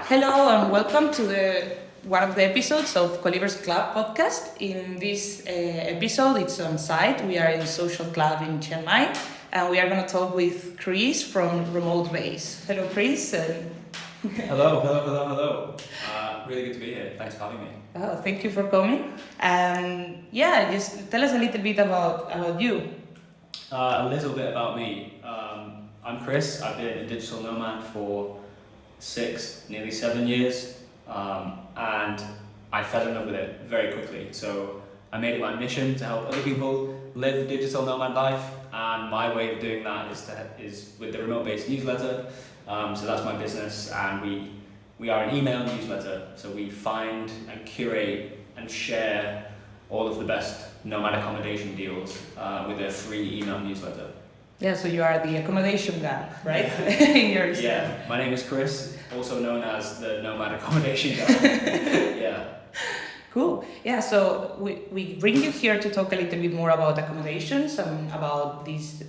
Hello and welcome to one of the episodes of Colivers Club podcast. In this episode, it's on site. We are in a social club in Chiang Mai, and we are going to talk with Chris from Remote Base. Hello, Chris. Hello. Really good to be here. Thanks for having me. Oh, thank you for coming. And just tell us a little bit about you. A little bit about me. I'm Chris. I've been a digital nomad for nearly 7 years, and I fell in love with it very quickly. So I made it my mission to help other people live digital nomad life, and my way of doing that is with the Remote Base newsletter. So that's my business, and we are an email newsletter. So we find and curate and share all of the best nomad accommodation deals with a free email newsletter. Yeah, so you are the accommodation guy, right? In your Yeah, my name is Chris, also known as the Nomad Accommodation Guy. Yeah. Cool. Yeah, so we bring you here to talk a little bit more about accommodations and about this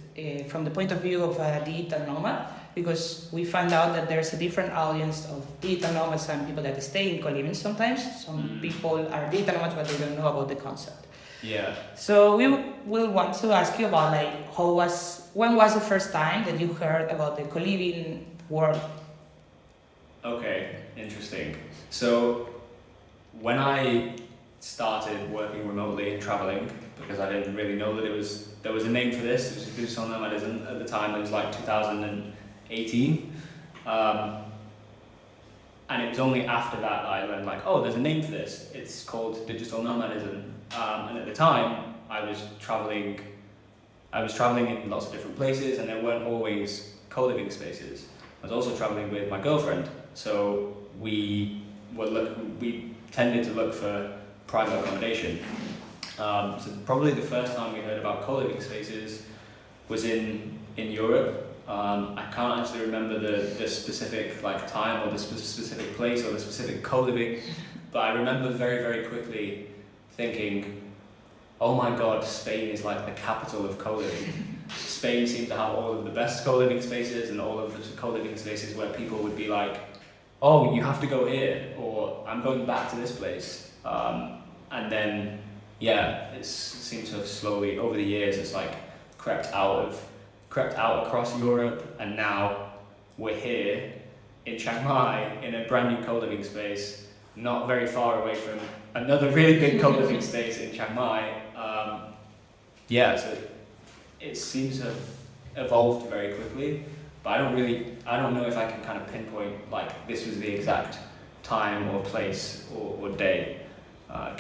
from the point of view of a digital nomad, because we find out that there's a different audience of digital nomads and people that stay in co-living sometimes. Some people are digital nomads, but they don't know about the concept. Yeah. So we will want to ask you about when was the first time that you heard about the co-living world? Okay, interesting. So when I started working remotely and traveling, because I didn't really know that there was a name for this, it was digital nomadism at the time. It was like 2018, and it was only after that I learned there's a name for this. It's called digital nomadism. And at the time I was traveling in lots of different places, and there weren't always co-living spaces. I was also traveling with my girlfriend, so we tended to look for private accommodation. So probably the first time we heard about co-living spaces was in Europe. I can't actually remember the specific time or the specific place or the specific co-living, but I remember very, very quickly thinking, oh my god, Spain is like the capital of co-living. Spain seemed to have all of the best co-living spaces and all of the co-living spaces where people would be like, oh, you have to go here, or I'm going back to this place. And then, it seems to have slowly, over the years, it's crept out across Europe, and now we're here in Chiang Mai in a brand new co-living space, not very far away from another really big co-living space in Chiang Mai. So it seems to have evolved very quickly, but I don't know if I can kind of pinpoint this was the exact time or place or day.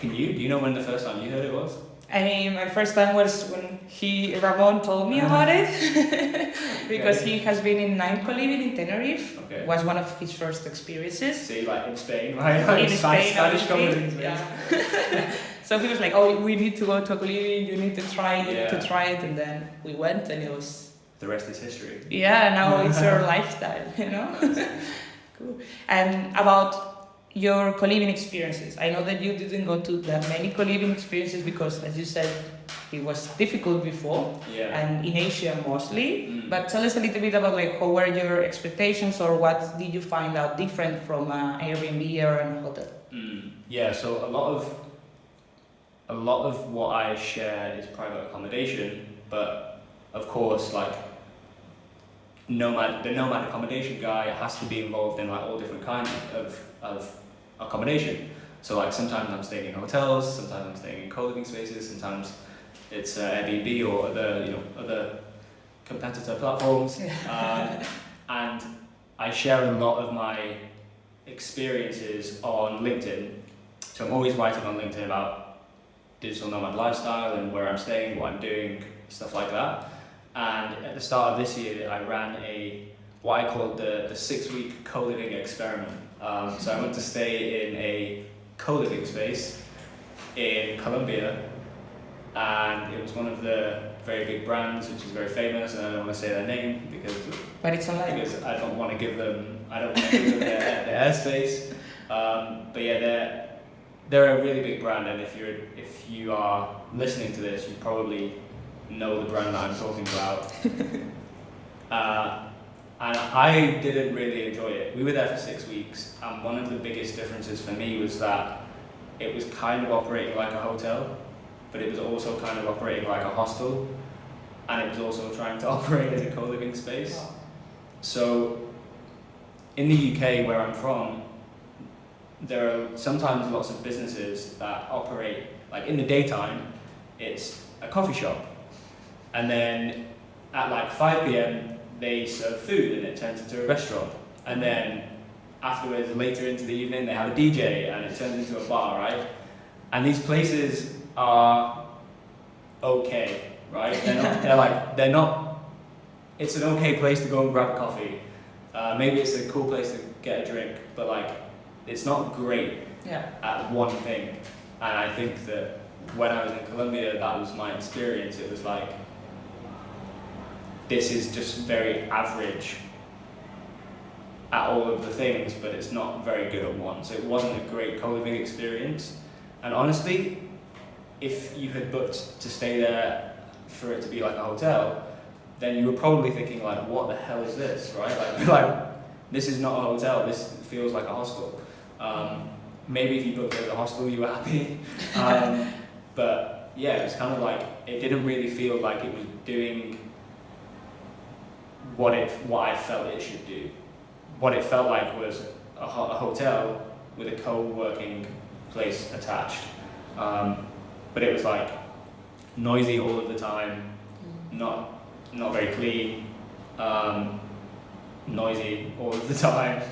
Do you know when the first time you heard it was? I mean, my first time was when Ramon told me about it, because he has been in Nine Co-living in Tenerife. Okay. Was one of his first experiences. See, in Spain, right? In Spain, Spanish co-living space. Yeah. So he was like, "Oh, we need to go to a co-living. You need to try it." And then we went, and it was. The rest is history. Yeah, now it's our lifestyle, Cool. And about your co-living experiences. I know that you didn't go to that many co-living experiences because, as you said, it was difficult before, and in Asia mostly. But tell us a little bit about how were your expectations, or what did you find out different from Airbnb or a hotel? Yeah, so a lot of what I share is private accommodation, but of course, the Nomad Accommodation Guy has to be involved in all different kinds of accommodation. So sometimes I'm staying in hotels, sometimes I'm staying in co-living spaces, sometimes it's Airbnb or other competitor platforms. And I share a lot of my experiences on LinkedIn. So I'm always writing on LinkedIn about digital nomad lifestyle and where I'm staying, what I'm doing, stuff like that. And at the start of this year, I ran what I called the 6-week co-living experiment. So I went to stay in a co-living space in Colombia, and it was one of the very big brands, which is very famous, and I don't want to say their name But it's online. Because I don't want to give them their airspace. But yeah, they're a really big brand, and if you are listening to this, you probably know the brand that I'm talking about. And I didn't really enjoy it. We were there for 6 weeks, and one of the biggest differences for me was that it was kind of operating like a hotel, but it was also kind of operating like a hostel, and it was also trying to operate as a co-living space. Wow. So in the UK, where I'm from, there are sometimes lots of businesses that operate, like in the daytime, it's a coffee shop. And then at like 5 p.m, they serve food and it turns into a restaurant. And then afterwards, later into the evening, they have a DJ and it turns into a bar, right? And these places are okay, right? They're not, it's an okay place to go and grab a coffee. Maybe it's a cool place to get a drink, but like, it's not great at one thing. And I think that when I was in Colombia, that was my experience. It was like, this is just very average at all of the things, but it's not very good at one. So it wasn't a great co-living experience. And honestly, if you had booked to stay there for it to be like a hotel, then you were probably thinking like, what the hell is this, right? Like this is not a hotel, this feels like a hostel. Maybe if you booked it as a hostel, you were happy. But yeah, it's kind of like, it didn't really feel like it was doing what I felt it should do. What it felt like was a hotel with a co-working place attached. But it was like noisy all of the time, not very clean, noisy all of the time.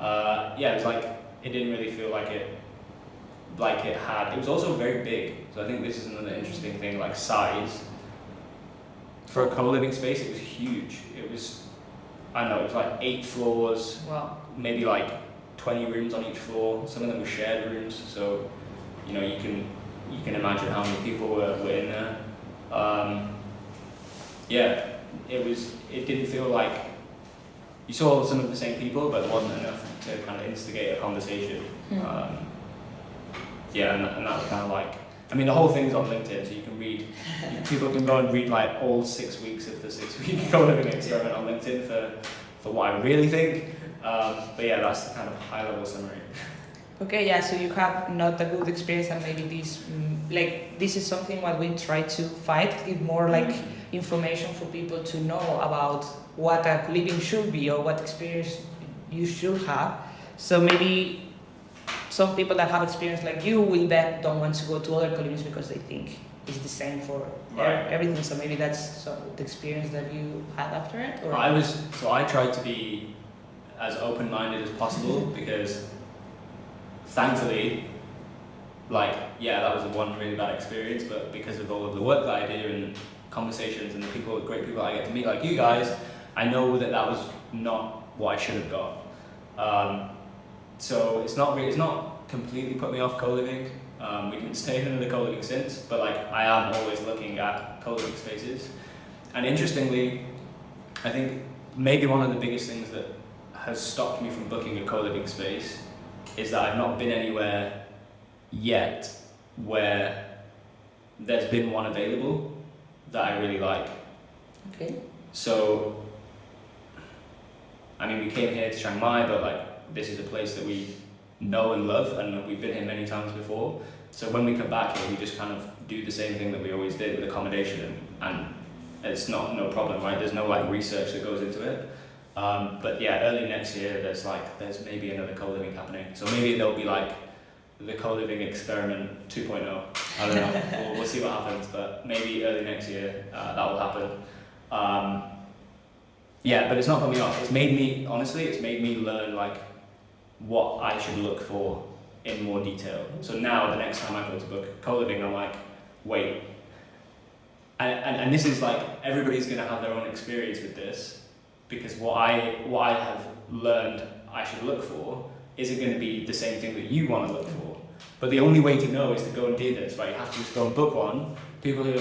It was like, it didn't really feel like it had, it was also very big. So I think this is another interesting thing, like size. For a co-living space, it was huge. It was, I don't know, it was like 8 floors, Wow. maybe like 20 rooms on each floor. Some of them were shared rooms, so you know, you can imagine how many people were in there. It didn't feel like, you saw some of the same people, but it wasn't enough to kind of instigate a conversation. And that was kind of like, I mean, the whole thing's on LinkedIn, so you can read, people can go and read like all 6 weeks of the 6-week co-living experiment on LinkedIn for what I really think. But yeah, that's the kind of high-level summary. Okay, yeah, so you have not a good experience, and maybe this is something what we try to fight, give more like information for people to know about what a living should be or what experience you should have. So maybe some people that have experience like you will then don't want to go to other co-livings because they think it's the same for everything. So maybe that's the experience that you had after it. Or? I tried to be as open-minded as possible because thankfully, that was one really bad experience, but because of all of the work that I do and conversations and the great people I get to meet, like you guys, I know that was not what I should have got. So it's not completely put me off co-living. We didn't stay in another co-living since, but I am always looking at co-living spaces. And interestingly, I think maybe one of the biggest things that has stopped me from booking a co-living space is that I've not been anywhere yet where there's been one available that I really like. Okay. So, I mean, we came here to Chiang Mai, but this is a place that we know and love, and we've been here many times before. So when we come back here, we just kind of do the same thing that we always did with accommodation, and it's no problem, right? There's no research that goes into it. But yeah, early next year, there's maybe another co-living happening. So maybe there'll be the co-living experiment 2.0. I don't know. We'll see what happens. But maybe early next year that will happen. But it's not put me off. It's made me learn what I should look for in more detail. So now the next time I go to book co-living, I'm like, wait. And this is everybody's gonna have their own experience with this. Because what I have learned I should look for isn't going to be the same thing that you want to look for. But the only way to know is to go and do this, right? You have to just go and book one. People who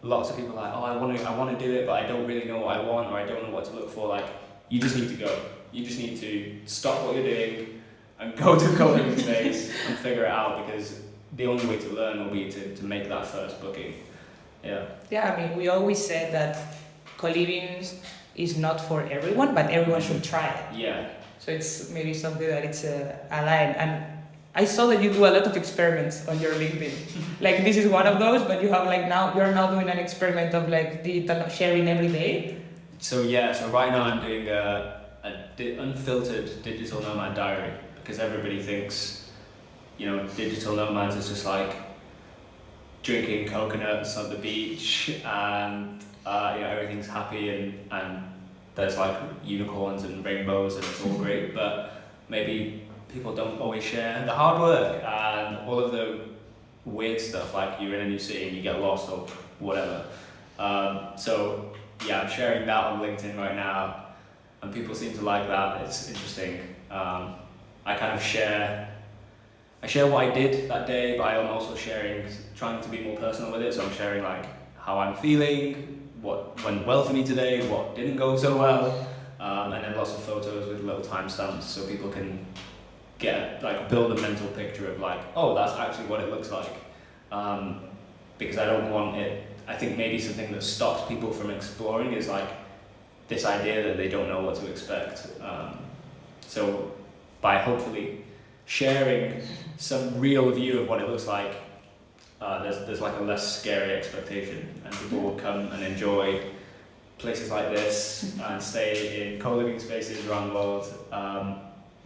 lots of people are I want to do it, but I don't really know what I want, or I don't know what to look for. You just need to go. You just need to stop what you're doing and go to a co-living space and figure it out, because the only way to learn will be to make that first booking. Yeah. Yeah, I mean, we always said that co-living is not for everyone, but everyone should try it. Yeah. So it's maybe something that it's aligned. And I saw that you do a lot of experiments on your LinkedIn. Like this is one of those, but you have like you're now doing an experiment of like digital sharing every day. So right now I'm doing unfiltered digital nomad diary, because everybody thinks, digital nomads is just like drinking coconuts on the beach and everything's happy and there's like unicorns and rainbows and it's all great, but maybe people don't always share the hard work and all of the weird stuff, like you're in a new city and you get lost or whatever. So I'm sharing that on LinkedIn right now, and people seem to like that. It's interesting. I kind of share what I did that day, but I'm also trying to be more personal with it. So I'm sharing like how I'm feeling, what went well for me today, what didn't go so well, and then lots of photos with little timestamps so people can build a mental picture of like, oh, that's actually what it looks like. Because I don't want it. I think maybe something that stops people from exploring is like this idea that they don't know what to expect. So by hopefully sharing some real view of what it looks like, there's like a less scary expectation, and people will come and enjoy places like this and stay in co-living spaces around the world.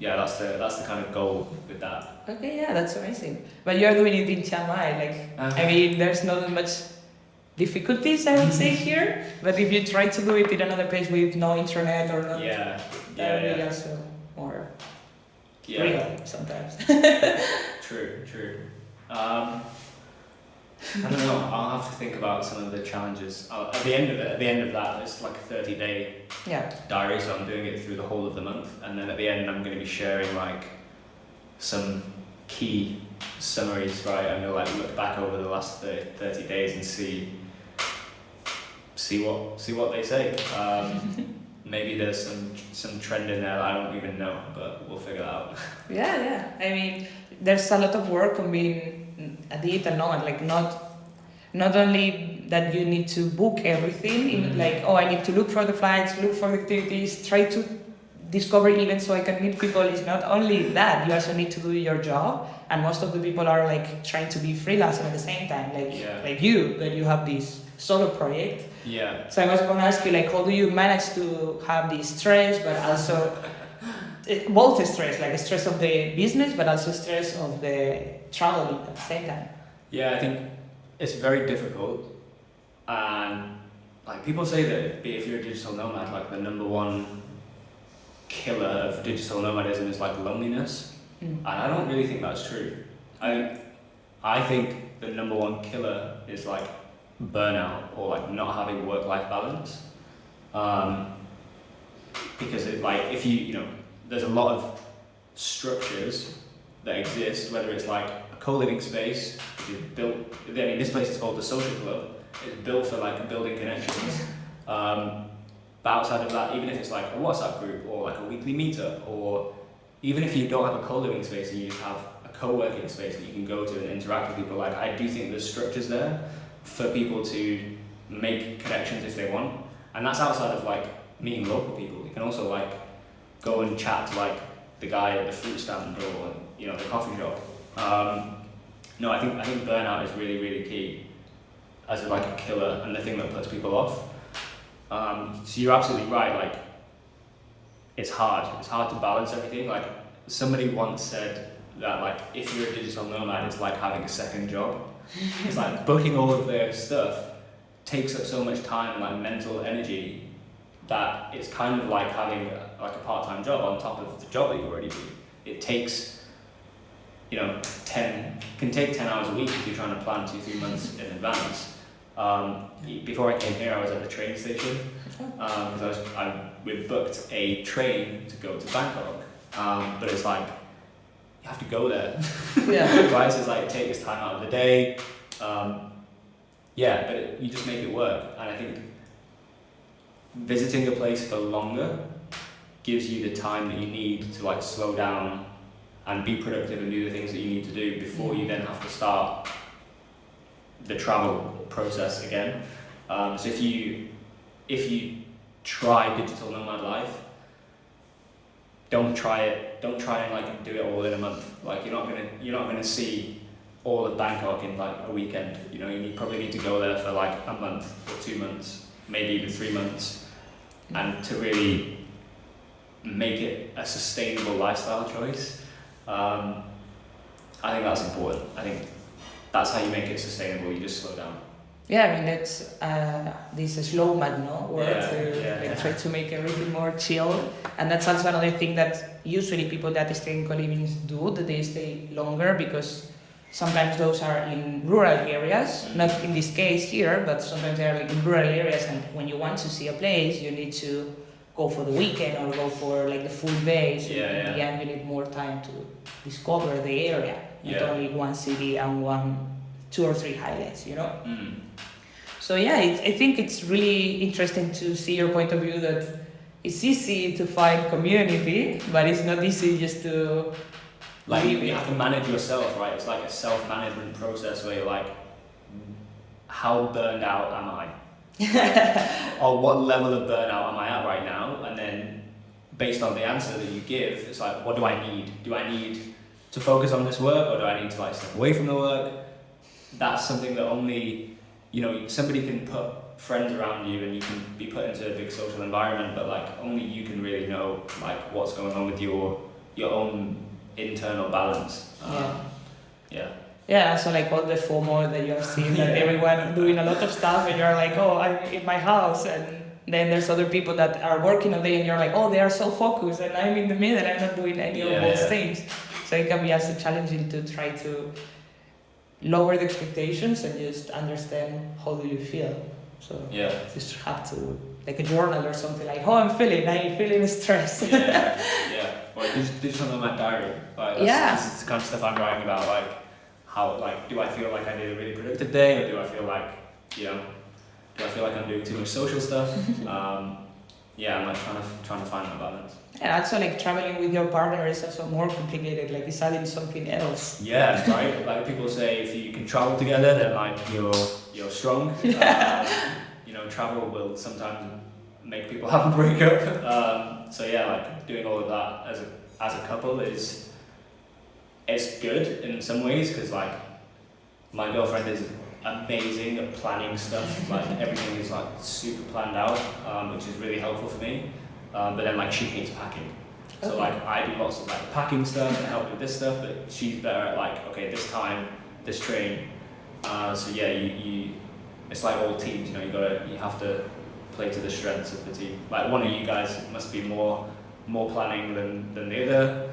That's the kind of goal with that. Okay, yeah, that's amazing. But you're doing it in Chiang Mai, I mean, there's not much difficulties, I would say here. But if you try to do it in another place with no internet or not, that will be also more real sometimes. True. I don't know. I'll have to think about some of the challenges. At the end of that, it's like a 30-day diary, so I'm doing it through the whole of the month, and then at the end, I'm going to be sharing like some key summaries. Right, I'm going to look back over the last 30 days and see what they say. Maybe there's some trend in there that I don't even know, but we'll figure it out. Yeah. I mean, there's a lot of work on being a digital nomad. Not only that you need to book everything, I need to look for the flights, look for the activities, try to discover events so I can meet people. It's not only that, you also need to do your job, and most of the people are trying to be freelancing at the same time, that you have this solo project. Yeah. So I was going to ask you, how do you manage to have this stress, but also both the stress, the stress of the business, but also stress of the traveling at the same time? Yeah, I think it's very difficult, and people say that if you're a digital nomad, the number one killer of digital nomadism is loneliness, and I don't really think that's true. I think the number one killer is burnout or not having work-life balance, because if you there's a lot of structures that exist, whether it's a co-living space, which is built, this place is called the Social Club. It's built for building connections. But outside of that, even if it's a WhatsApp group or a weekly meetup, or even if you don't have a co-living space and you just have a co-working space that you can go to and interact with people, I do think there's structures there for people to make connections if they want. And that's outside of meeting local people. You can also go and chat to the guy at the fruit stand or the coffee shop. No, I think burnout is really, really key as a killer and the thing that puts people off. So you're absolutely right. It's hard. It's hard to balance everything. Somebody once said that if you're a digital nomad, it's like having a second job. It's booking all of their stuff takes up so much time and mental energy that it's kind of like having a part-time job on top of the job that you already do. It takes can take 10 hours a week if you're trying to plan 2-3 months in advance. Before I came here, I was at the train station because we booked a train to go to Bangkok, but it's you have to go there. Right? So it takes time out of the day. But you just make it work, and I think visiting a place for longer gives you the time that you need to slow down and be productive and do the things that you need to do before you then have to start the travel process again. So if you try digital nomad life, don't try it. Don't try and like do it all in a month. Like you're not gonna see all of Bangkok in like a weekend. You know, probably need to go there for like a month or 2 months, maybe even 3 months, and to really make it a sustainable lifestyle choice. I think that's important. I think that's how you make it sustainable. You just slow down. Yeah, I mean that's this slow mad, no, where Yeah, try to make everything more chill, and that's also another thing that usually people that stay in co-living do, that they stay longer because sometimes those are in rural areas, not in this case here, but sometimes they are like in rural areas, and when you want to see a place, you need to go for the weekend or go for like the full day. So in the end, you need more time to discover the area, not only one city and 2 or 3 highlights, you know. So yeah, I think it's really interesting to see your point of view that it's easy to find community, but it's not easy just to like you have to manage yourself, right? It's like a self-management process where you're like, how burned out am I? Or what level of burnout am I at right now? And then based on the answer that you give, it's like, what do I need? Do I need to focus on this work, or do I need to like step away from the work? That's something that only, you know, somebody can put friends around you and you can be put into a big social environment, but like only you can really know like what's going on with your own internal balance. Yeah, so like all the FOMO that you're seeing, that everyone doing a lot of stuff, and you're like, oh, I'm in my house, and then there's other people that are working all day, and you're like, oh, they are so focused, and I'm in the middle, I'm not doing any of those things. So it can be also challenging to try to lower the expectations and just understand how do you feel. So just have to, like a journal or something, like how I'm feeling stressed. Or digital nomad diary. Like this is the kind of stuff I'm writing about, like how, like, do I feel like I did a really productive day, or do I feel like, you know, do I feel like I'm doing too much social stuff? I'm like trying to find that balance. And also like traveling with your partner is also more complicated, like it's adding something else. Yeah, right. Like people say, if you can travel together, then like you're strong. You know, travel will sometimes make people have a breakup. Like doing all of that as a couple it's good in some ways, because like my girlfriend is amazing at planning stuff. Like everything is like super planned out, which is really helpful for me. But then like she hates packing, so like I do lots of like packing stuff and help with this stuff, but she's better at like, okay, this time, this train. You it's like all teams, you know, you have to play to the strengths of the team. Like one of you guys must be more planning than the other.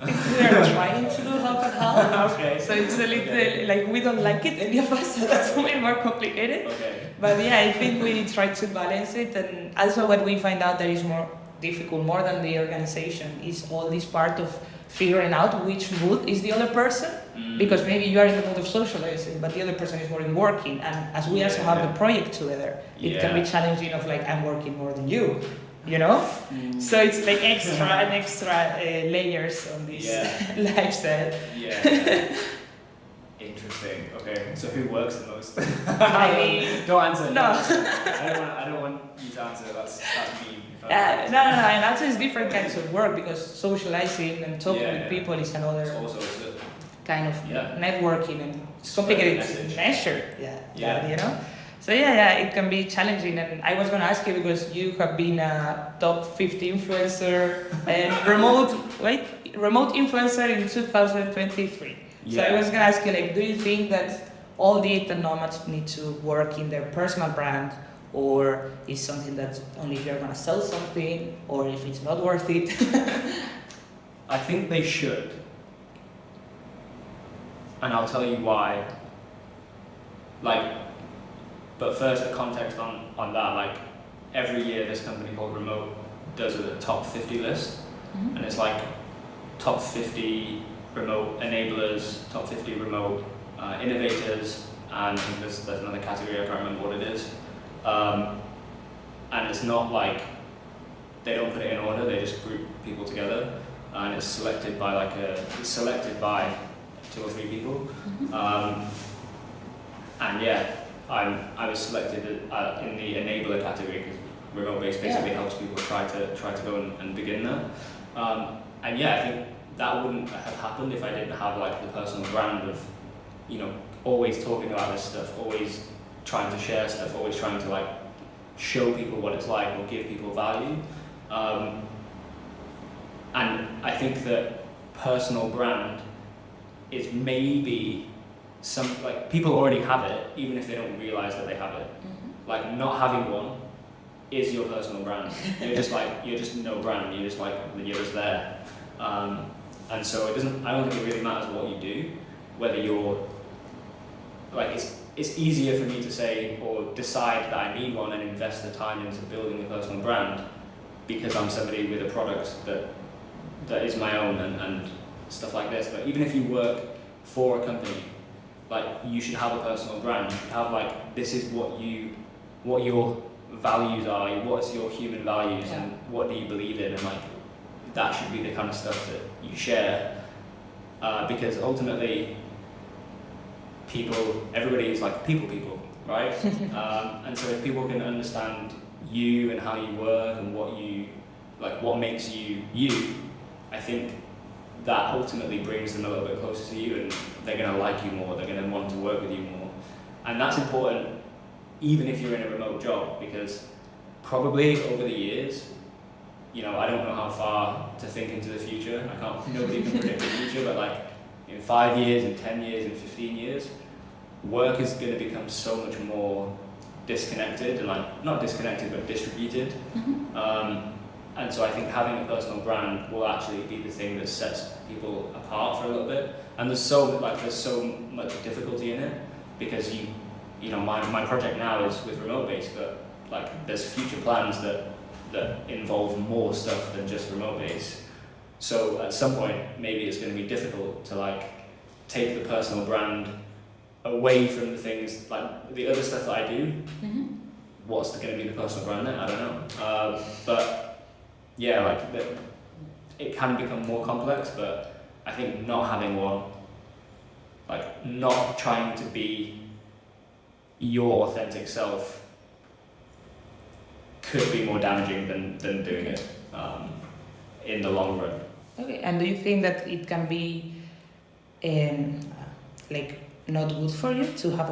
We are trying to do half and half. Okay. So it's a little like we don't like it, any of us, so that's way more complicated. Okay. But yeah, I think we try to balance it, and also what we find out that is more difficult, more than the organization, is all this part of figuring out which mood is the other person, because maybe you are in the mood of socializing, but the other person is more in working, and as we also have the project together, it can be challenging of like, I'm working more than you. You know, so it's like extra layers on this lifestyle. Interesting. Okay, so who works the most? I mean, don't answer. No. I don't want you to answer. That's mean. No. And also it's different kinds of work, because socializing and talking with people is another kind of networking, and it's complicated to measure. You know. So it can be challenging, and I was going to ask you, because you have been a top 50 influencer and remote influencer in 2023. So I was going to ask you, like, do you think that all digital nomads need to work in their personal brand, or is something that only if you're going to sell something, or if it's not worth it? I think they should, and I'll tell you why. But first, the context on that, like every year this company called Remote does a top 50 list, and it's like top 50 remote enablers, top 50 remote innovators, and I think there's another category, I can't remember what it is. And it's not like, they don't put it in order, they just group people together, and it's selected by 2 or 3 people. I was selected in the enabler category, because remote based basically helps people try to go and begin there. And yeah, I think that wouldn't have happened if I didn't have like the personal brand of, you know, always talking about this stuff, always trying to share stuff, always trying to like show people what it's like or give people value. And I think that personal brand is maybe some, like, people already have it, even if they don't realize that they have it. Like, not having one is your personal brand. You're just no brand, you're just there. And so I don't think it really matters what you do, whether you're, like, it's easier for me to say or decide that I need one and invest the time into building a personal brand because I'm somebody with a product that is my own and stuff like this. But even if you work for a company, like, you should have a personal brand. You should have, like, this is what your values are, what's your human values, and what do you believe in, and like that should be the kind of stuff that you share, because ultimately everybody is like people, right? And so if people can understand you and how you work and what makes you you, I think that ultimately brings them a little bit closer to you, and they're going to like you more, they're going to want to work with you more. And that's important even if you're in a remote job, because probably over the years, you know, I don't know how far to think into the future, nobody can predict the future, but like in 5 years, in 10 years, in 15 years, work is going to become so much more disconnected, and like, not disconnected, but distributed. And so I think having a personal brand will actually be the thing that sets people apart for a little bit. And there's so much difficulty in it, because you know, my project now is with remote based, but like there's future plans that involve more stuff than just remote based. So at some point, maybe it's going to be difficult to like take the personal brand away from the things, like the other stuff that I do. What's going to be the personal brand then? I don't know. But yeah, like it can become more complex, but I think not having one, like not trying to be your authentic self, could be more damaging than doing it in the long run. Okay, and do you think that it can be like not good for you to have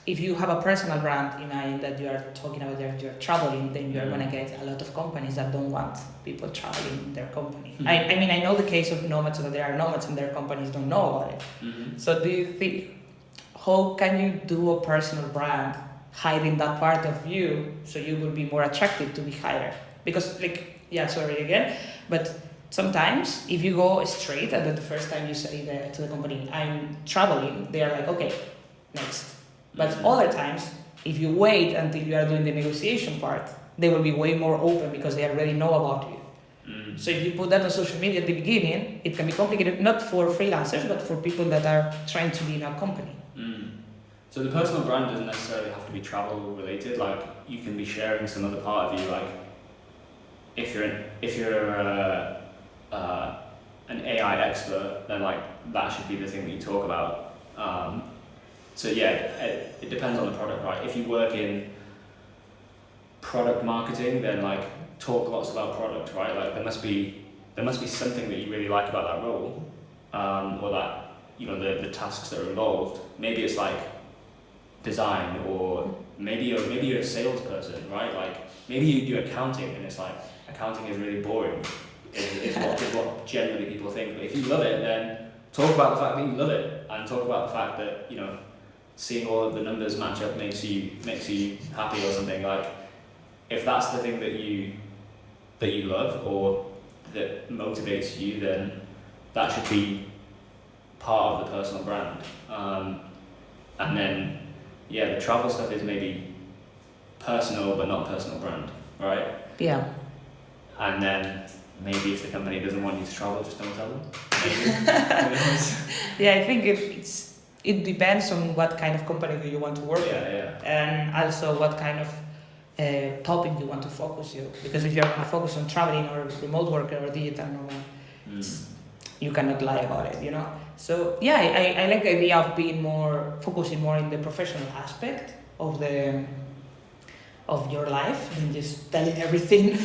if you have a personal brand in mind that you are talking about that you're traveling, then you're going to get a lot of companies that don't want people traveling their company. I mean, I know the case of nomads, that there are nomads and their companies don't know about it. So do you think, how can you do a personal brand hiding that part of you so you will be more attractive to be hired? Because but sometimes if you go straight and the first time you say to the company, I'm traveling, they are like, okay, next. But other times, if you wait until you are doing the negotiation part, they will be way more open because they already know about you. So if you put that on social media at the beginning, it can be complicated, not for freelancers, but for people that are trying to be in a company. So the personal brand doesn't necessarily have to be travel related. Like, you can be sharing some other part of you. Like, if you're an AI expert, then like that should be the thing that you talk about. So yeah, it depends on the product, right? If you work in product marketing, then like talk lots about product, right? Like there must be something that you really like about that role, or that, you know, the tasks that are involved. Maybe it's like design, or maybe you're a salesperson, right? Like maybe you do accounting and it's like accounting is really boring, is what generally people think. But if you love it, then talk about the fact that you love it, and talk about the fact that, you know, seeing all of the numbers match up makes you happy or something. Like, if that's the thing that you love or that motivates you, then that should be part of the personal brand. And then, yeah, the travel stuff is maybe personal but not personal brand, right? Yeah. And then maybe if the company doesn't want you to travel, just don't tell them. Maybe. Yeah, I think it depends on what kind of company do you want to work with, and also what kind of topic you want to focus you. Because if you're focused on traveling or remote worker or digital nomad, you cannot lie about it, you know. So yeah, I like the idea of focusing more in the professional aspect of of your life than just telling everything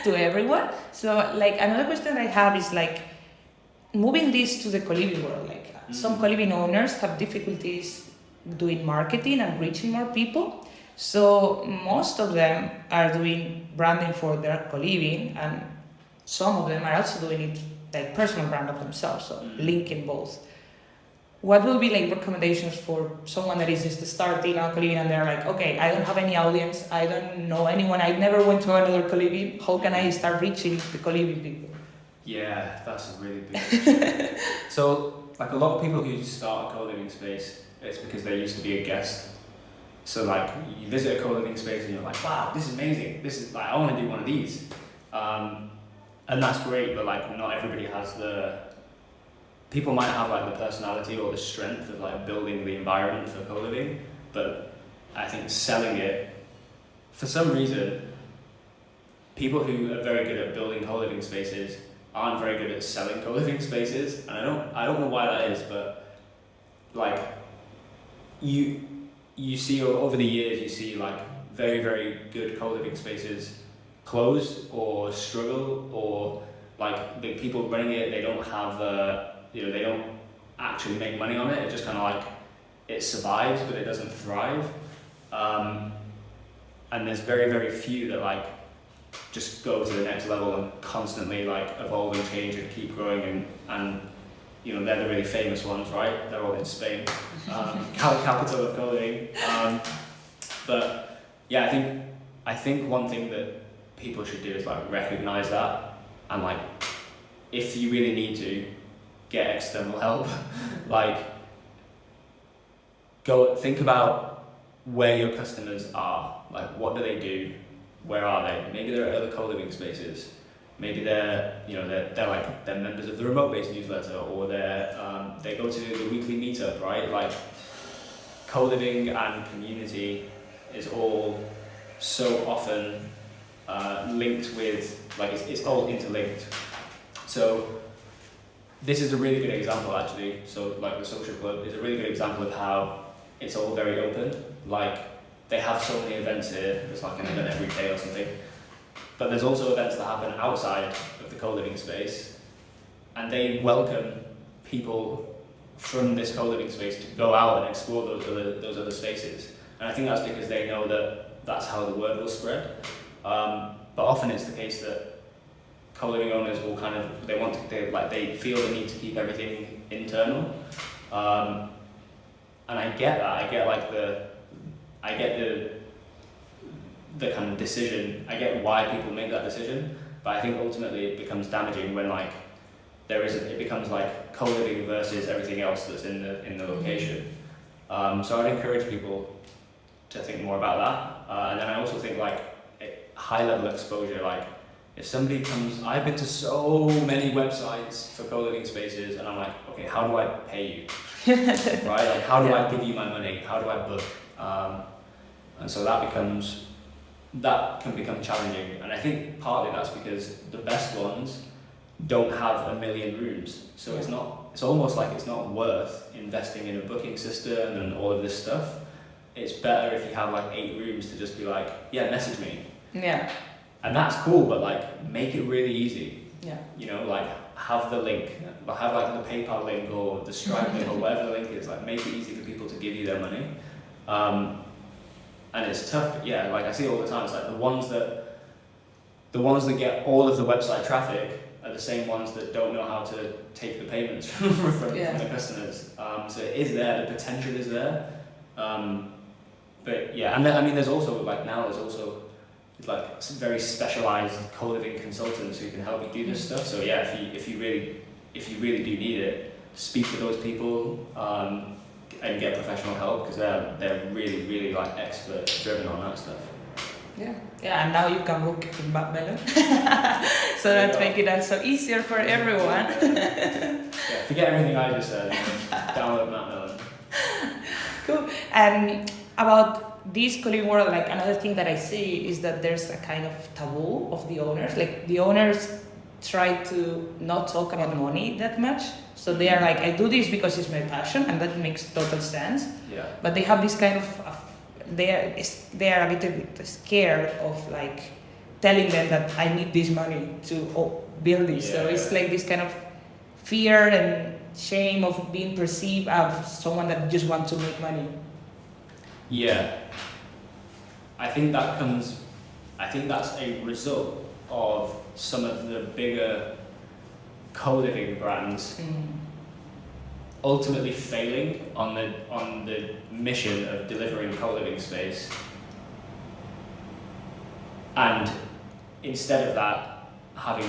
to everyone. So like another question I have is like moving this to the co-living world. Like some co-living owners have difficulties doing marketing and reaching more people. So most of them are doing branding for their co-living, and some of them are also doing it like personal brand of themselves, so linking both. What will be like recommendations for someone that is just starting on co-living and they're like, okay, I don't have any audience, I don't know anyone, I never went to another co-living, how can I start reaching the co-living people? Yeah, that's a really big question. So, like a lot of people who start a co-living space, it's because they used to be a guest. So like you visit a co-living space and you're like, wow, this is amazing. This is like, I want to do one of these. And that's great, but like not everybody has people might have like the personality or the strength of like building the environment for co-living, but I think selling it, for some reason, people who are very good at building co-living spaces aren't very good at selling co-living spaces, and I don't know why that is, but like you see over the years, you see like very, very good co-living spaces close or struggle, or like the people running it, they don't have they don't actually make money on it. It just kind of like it survives, but it doesn't thrive. And there's very, very few that like just go to the next level and constantly like evolve and change and keep growing, and you know, they're the really famous ones, right? They're all in Spain, capital of co-living. But yeah, I think one thing that people should do is like recognize that, and like if you really need to get external help, like go think about where your customers are, like what do they do, where are they? Maybe they're at other co-living spaces. Maybe they're members of the remote-based newsletter, or they go to the weekly meetup, right? Like co-living and community is all so often linked with, like it's all interlinked. So this is a really good example actually. So like the social club is a really good example of how it's all very open. Like they have so many events here. There's like an event every day or something. But there's also events that happen outside of the co-living space, and they welcome people from this co-living space to go out and explore those other spaces. And I think that's because they know that that's how the word will spread. But often it's the case that co-living owners will kind of they feel the need to keep everything internal. And I get that. I get the kind of decision. I get why people make that decision, but I think ultimately it becomes damaging when like it becomes like co-living versus everything else that's in the location. So I'd encourage people to think more about that, and then I also think like high level exposure. Like if somebody comes, I've been to so many websites for co-living spaces, and I'm like, okay, how do I pay you? Right? Like how do I give you my money? How do I book? And so that can become challenging, and I think partly that's because the best ones don't have a million rooms, so it's almost like it's not worth investing in a booking system and all of this stuff. It's better if you have like 8 rooms to just be like, yeah, message me. Yeah. And that's cool, but like make it really easy. Yeah. You know, like have the link, but have like the PayPal link or the Stripe link or whatever the link is. Like make it easy for people to give you their money. And it's tough, but yeah, like I see it all the time. It's like the ones that get all of the website traffic are the same ones that don't know how to take the payments from the customers. So it is there, the potential is there. But yeah, and then, I mean, there's also like like some very specialized co-living consultants who can help you do this stuff. So yeah, if you really do need it, speak to those people. And get professional help, because they're really, really like expert driven on that stuff. Yeah, and now you can book in Melon. So that's making that so easier for everyone. Yeah, forget everything I just said. Download Matt Melon. Cool. And about this co-living world, like another thing that I see is that there's a kind of taboo of the owners. Like the owners try to not talk about money that much. So they are like, I do this because it's my passion, and that makes total sense. Yeah. But they have this kind of they are a little bit scared of like telling them that I need this money to build this. So it's like this kind of fear and shame of being perceived as someone that just wants to make money. Yeah. I think that's a result of some of the bigger co-living brands ultimately failing on the mission of delivering co-living space, and instead of that having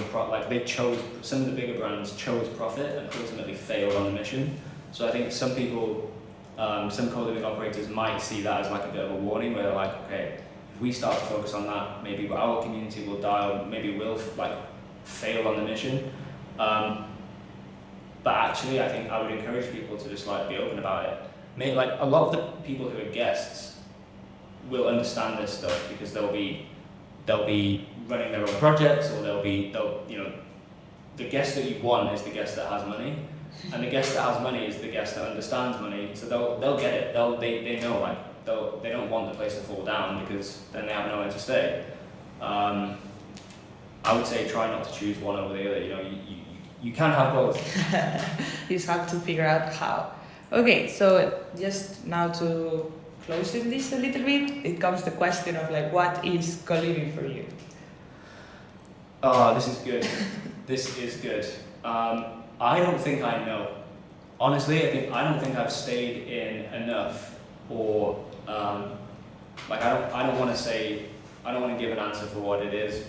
some of the bigger brands chose profit and ultimately failed on the mission. So I think some people, some co-living operators might see that as like a bit of a warning, where they're like, okay, if we start to focus on that, maybe our community will die, or maybe we'll like fail on the mission. But actually, I think I would encourage people to just like be open about it. Maybe like a lot of the people who are guests will understand this stuff because they'll be running their own projects, or they'll the guest that you want is the guest that has money, and the guest that has money is the guest that understands money. So they'll get it. They know like they don't want the place to fall down, because then they have nowhere to stay. I would say try not to choose one over the other. You can have both. You just have to figure out how. Okay, so just now to close this a little bit, it comes the question of like, what is co-living for you? Oh, this is good. This is good. I don't think I know. Honestly, I don't think I've stayed in enough, or I don't want to give an answer for what it is,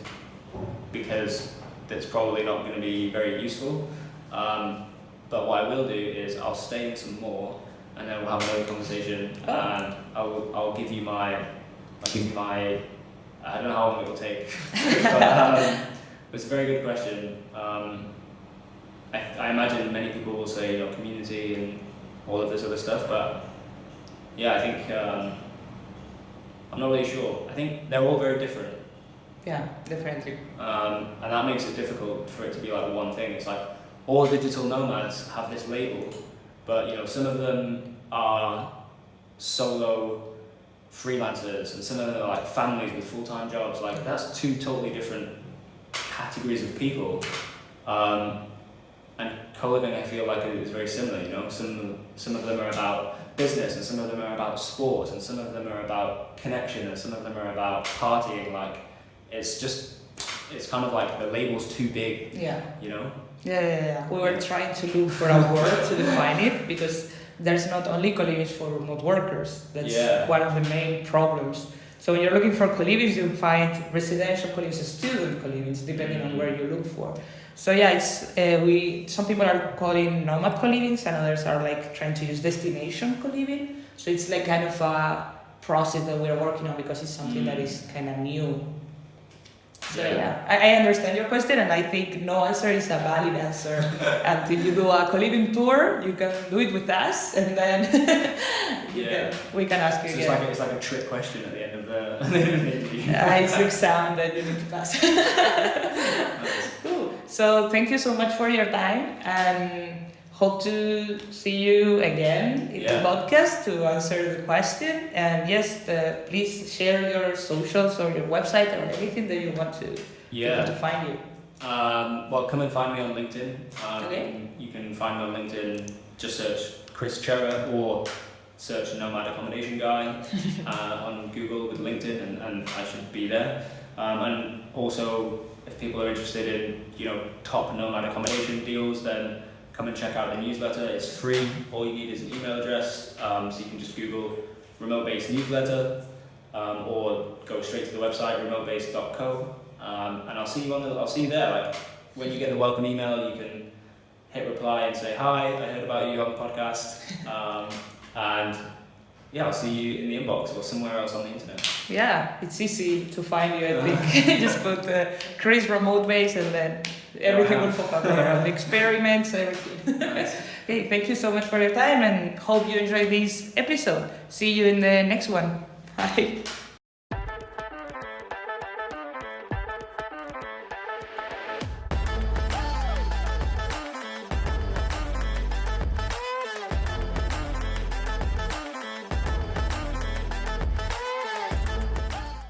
because that's probably not going to be very useful. But what I will do is I'll stay in some more, and then we'll have another conversation, and I'll give you my I don't know how long it will take. But it's a very good question. I imagine many people will say community and all of this other stuff, but yeah, I think I'm not really sure. I think they're all very different. Yeah, definitely. And that makes it difficult for it to be like one thing. It's like all digital nomads have this label, but some of them are solo freelancers, and some of them are like families with full-time jobs. Like that's two totally different categories of people. And co-living, I feel like it is very similar. Some of them are about business, and some of them are about sports, and some of them are about connection, and some of them are about partying. Like it's kind of like the label's too big. Yeah. Yeah. We were trying to look for a word to define it, because there's not only co-living for remote workers. That's one of the main problems. So when you're looking for co-livings, you'll find residential co-livings, student co-livings, depending on where you look for. So yeah, it's some people are calling nomad co-livings, and others are like trying to use destination co-living. So it's like kind of a process that we're working on, because it's something that is kind of new. So yeah, I understand your question, and I think no answer is a valid answer. Until you do a co-living tour, you can do it with us, and then we can ask you again. It's like a trick question at the end of the interview. It's an exam that you need to pass. Cool. So thank you so much for your time, and hope to see you again in the podcast to answer the question. And yes, please share your socials or your website or anything that you want to find you. Well, come and find me on LinkedIn. Okay. You can find me on LinkedIn. Just search Chris Cerra, or search Nomad Accommodation Guy on Google with LinkedIn, and I should be there. And also, if people are interested in top nomad accommodation deals, then come and check out the newsletter. It's free. All you need is an email address. So you can just Google remote-based newsletter, or go straight to the website remotebased.co. And I'll see you there. Like when you get the welcome email, you can hit reply and say, "Hi, I heard about you on the podcast." And I'll see you in the inbox or somewhere else on the internet. Yeah, it's easy to find you, I think. Just put Chris remote base, and then everything will pop up there. The experiments, everything. Nice. Okay, thank you so much for your time, and hope you enjoyed this episode. See you in the next one. Bye.